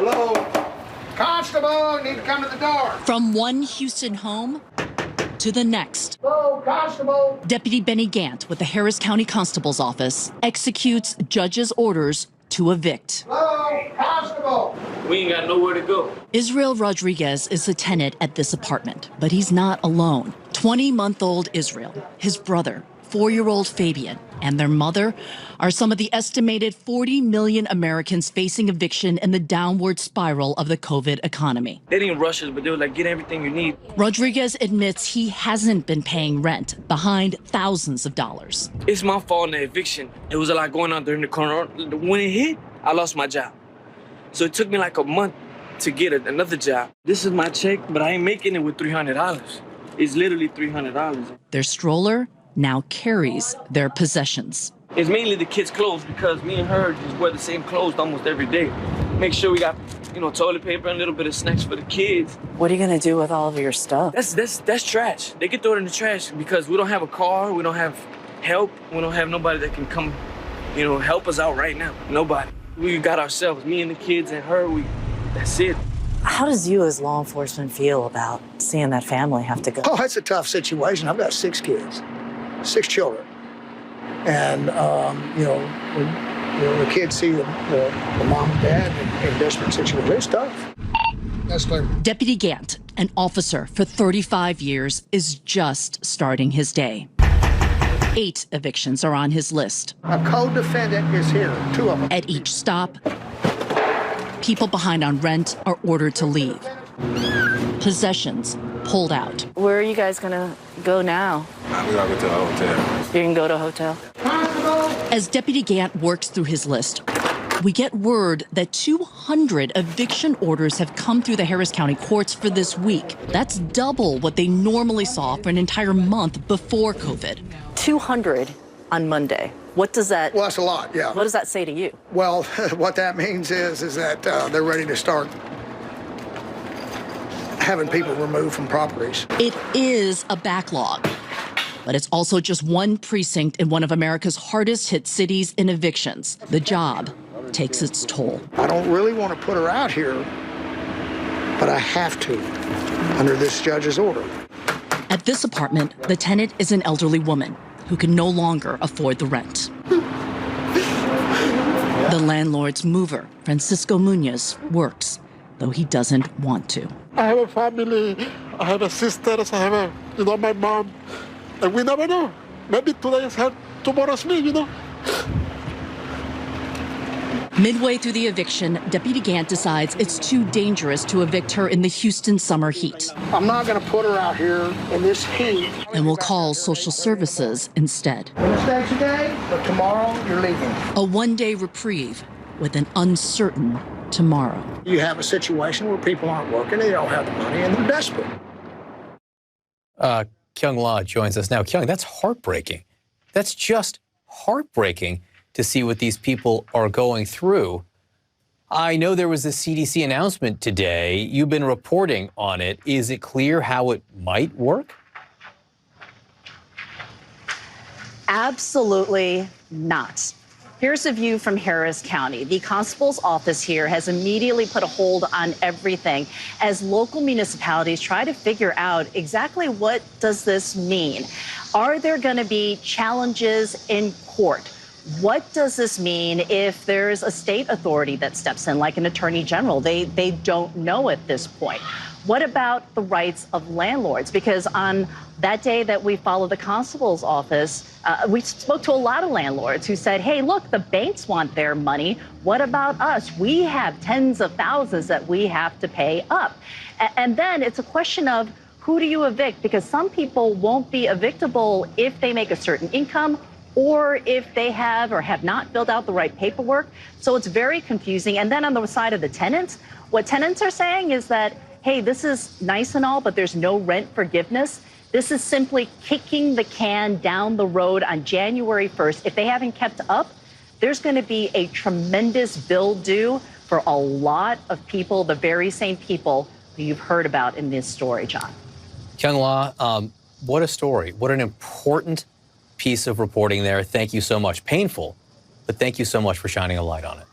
Hello? Constable, you need to come to the door. From one Houston home to the next. Hello, Constable. Deputy Benny Gant with the Harris County Constable's Office executes judge's orders to evict. Hello, Constable. We ain't got nowhere to go. Israel Rodriguez is a tenant at this apartment, but he's not alone. 20-month-old Israel, his brother, 4-year-old Fabian, and their mother are some of the estimated 40 million Americans facing eviction in the downward spiral of the COVID economy. They didn't rush us, but they were like, get everything you need. Rodriguez admits he hasn't been paying rent, behind thousands of dollars. It's my fault in the eviction. It was a lot going on during the corona. When it hit, I lost my job. So it took me like a month to get another job. This is my check, but I ain't making it with $300. It's literally $300. Their stroller now carries their possessions. It's mainly the kids' clothes because me and her just wear the same clothes almost every day. Make sure we got, toilet paper and a little bit of snacks for the kids. What are you gonna do with all of your stuff? That's trash. They can throw it in the trash because we don't have a car, we don't have help, we don't have nobody that can come, help us out right now. Nobody. We got ourselves, me and the kids and her, that's it. How does you as law enforcement feel about seeing that family have to go? Oh, it's a tough situation. I've got 6 kids, 6 children. And, the kids see the mom and dad in desperate situations. It's tough. That's clear. Deputy Gant, an officer for 35 years, is just starting his day. 8 evictions are on his list. A co-defendant is here, 2 of them. At each stop, people behind on rent are ordered to leave. Possessions pulled out. Where are you guys gonna go now? We gotta go to a hotel. You can go to a hotel? As Deputy Gant works through his list, we get word that 200 eviction orders have come through the Harris County courts for this week. That's double what they normally saw for an entire month before COVID. 200 on Monday. What does that... Well, that's a lot, yeah. What does that say to you? Well, what that means is that they're ready to start having people removed from properties. It is a backlog, but it's also just one precinct in one of America's hardest hit cities in evictions. The job takes its toll. I don't really want to put her out here, but I have to under this judge's order. At this apartment, the tenant is an elderly woman who can no longer afford the rent. The landlord's mover, Francisco Munoz, works, though he doesn't want to. I have a family, I have a sister, I have my mom, and we never know. Maybe today is her, tomorrow's me, Midway through the eviction, Deputy Gant decides it's too dangerous to evict her in the Houston summer heat. I'm not going to put her out here in this heat. And will call social services instead. You're gonna stay today, but tomorrow you're leaving. A one-day reprieve with an uncertain tomorrow. You have a situation where people aren't working, they don't have the money, and they're desperate. Kyung La joins us now. Kyung, that's heartbreaking. That's just heartbreaking to see what these people are going through. I know there was a CDC announcement today. You've been reporting on it. Is it clear how it might work? Absolutely not. Here's a view from Harris County. The constable's office here has immediately put a hold on everything as local municipalities try to figure out exactly what does this mean. Are there going to be challenges in court? What does this mean if there's a state authority that steps in, like an attorney general? They don't know at this point. What about the rights of landlords? Because on that day that we followed the constable's office, we spoke to a lot of landlords who said, hey, look, the banks want their money. What about us? We have tens of thousands that we have to pay up. And then it's a question of who do you evict? Because some people won't be evictable if they make a certain income or if they have or have not filled out the right paperwork. So it's very confusing. And then on the side of the tenants, what tenants are saying is that, hey, this is nice and all, but there's no rent forgiveness. This is simply kicking the can down the road on January 1st. If they haven't kept up, there's going to be a tremendous bill due for a lot of people, the very same people who you've heard about in this story, John. Kyung La, what a story. What an important piece of reporting there. Thank you so much. Painful, but thank you so much for shining a light on it.